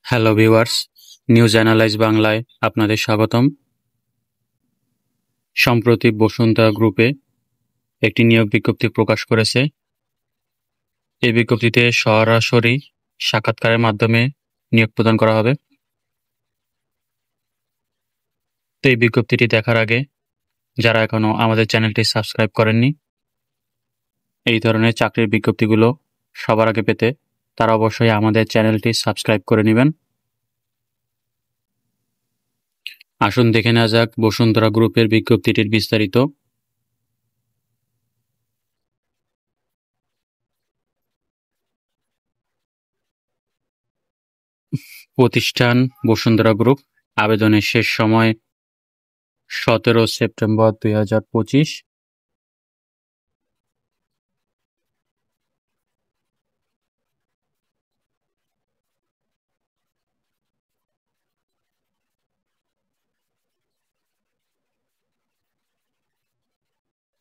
Hello viewers, news analyse বাংলায় আপনাদের স্বাগতম। সম্প্রতি বসুন্ধরা গ্রুপে একটি নিয়োগ বিজ্ঞপ্তি প্রকাশ করেছে। এই বিজ্ঞপ্তিতে সরাসরি সাক্ষাৎকারের মাধ্যমে নিয়োগ প্রদান করা হবে। তো এই বিজ্ঞপ্তিটি দেখার আগে যারা এখনো আমাদের চ্যানেলটি সাবস্ক্রাইব করেননি, এই ধরনের চাকরির বিজ্ঞপ্তিগুলো সবার আগে পেতে তারা অবশ্যই আমাদের চ্যানেলটি সাবস্ক্রাইব করে নেবেন। আসুন দেখে নেওয়া যাক বসুন্ধরা গ্রুপের বিজ্ঞপ্তিটির বিস্তারিত। প্রতিষ্ঠান বসুন্ধরা গ্রুপ। আবেদনের শেষ সময় 17 সেপ্টেম্বর 2025।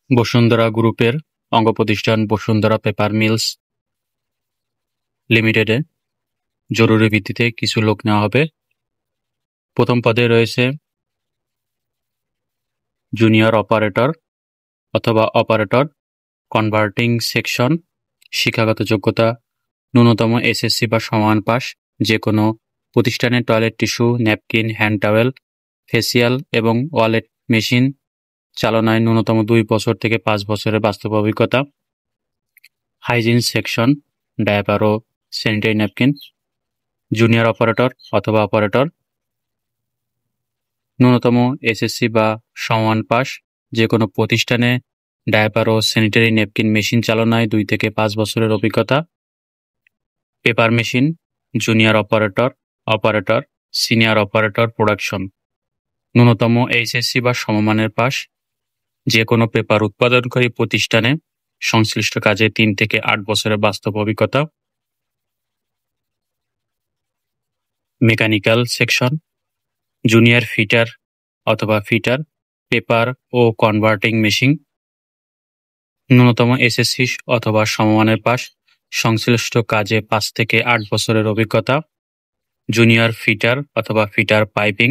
বসুন্ধরা গ্রুপের অঙ্গ প্রতিষ্ঠান বসুন্ধরা পেপার মিলস লিমিটেডে জরুরি ভিত্তিতে কিছু লোক নেওয়া হবে। প্রথম পদে রয়েছে জুনিয়র অপারেটর অথবা অপারেটর কনভার্টিং সেকশন। শিক্ষাগত যোগ্যতা ন্যূনতম এসএসসি বা সমান পাস। যে কোনো প্রতিষ্ঠানে toilet tissue, napkin, hand towel, facial এবং ওয়ালেট মেশিন চালনায় ন্যূনতম 2 বছর থেকে 5 বছরের বাস্তব অভিজ্ঞতা। হাইজিন সেকশন, ডায়াপার ও স্যানিটারি ন্যাপকিন। জুনিয়র অপারেটর অথবা অপারেটর ন্যূনতম এসএসসি বা সমান পাস। যে কোনো প্রতিষ্ঠানে ডায়াপার ও স্যানিটারি ন্যাপকিন মেশিন চালনায় 2 থেকে 5 বছরের অভিজ্ঞতা। Paper machine, junior operator, operator, senior operator production ন্যূনতম এইচএসসি বা সমমানের পাস। যে কোনো পেপার উৎপাদনকারী প্রতিষ্ঠানে সংশ্লিষ্ট কাজে 3 থেকে 8 বছরের বাস্তব অভিজ্ঞতা। মেকানিক্যাল সেকশন, জুনিয়র ফিটার অথবা ফিটার, পেপার ও কনভার্টিং মেশিন ন্যূনতম এসএসসি অথবা সমমানের পাস। সংশ্লিষ্ট কাজে 5 থেকে 8 বছরের অভিজ্ঞতা। জুনিয়র ফিটার অথবা ফিটার পাইপিং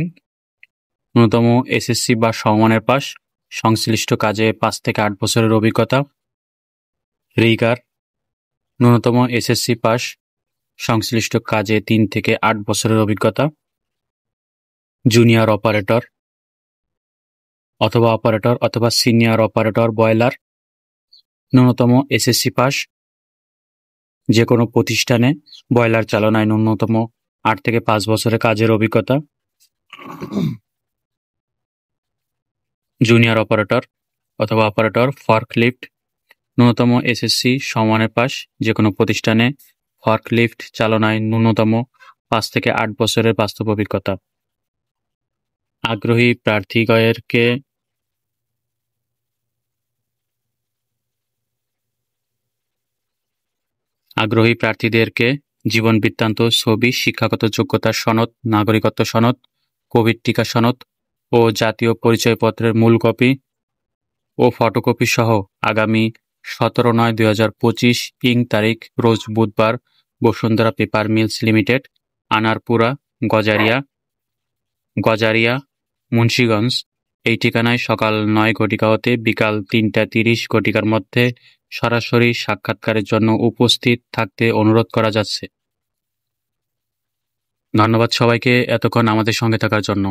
ন্যূনতম এসএসসি বা সমমানের পাস। সংশ্লিষ্ট কাজে 5 থেকে 8 বছরের অভিজ্ঞতা। রিগার ন্যূনতম এসএসসি পাস। সংশ্লিষ্ট কাজে 3 থেকে 8 বছরের অভিজ্ঞতা। জুনিয়র অপারেটর অথবা সিনিয়র অপারেটর বয়লার ন্যূনতম এসএসসি পাস। যে কোনো প্রতিষ্ঠানে বয়লার চালনায় ন্যূনতম 8 থেকে 5 বছরের কাজের অভিজ্ঞতা। জুনিয়র অপারেটর অথবা অপারেটর ফর্কলিফট ন্যূনতম এসএসসি সমানের পাস। যে কোনো প্রতিষ্ঠানে ফর্কলিফট চালনায় ন্যূনতম 5 থেকে 8 বছরের বাস্তব অভিজ্ঞতা। আগ্রহী প্রার্থীদেরকে জীবন বৃত্তান্ত, ছবি, শিক্ষাগত যোগ্যতার সনদ, নাগরিকত্ব সনদ, কোভিড টিকা সনদ ও জাতীয় পরিচয়পত্রের মূল কপি ও ফটোকপি সহ আগামী 17/9/2025 ইং তারিখ রোজ বুধবার Bashundhara paper mills limited, Anarpura, Gazaria, Munshiganj এই ঠিকানায় সকাল 9 ঘটিকা হতে বিকাল 3:30 ঘটিকার মধ্যে সরাসরি সাক্ষাৎকারের জন্য উপস্থিত থাকতে অনুরোধ করা যাচ্ছে। ধন্যবাদ সবাইকে এতক্ষণ আমাদের সঙ্গে থাকার জন্য।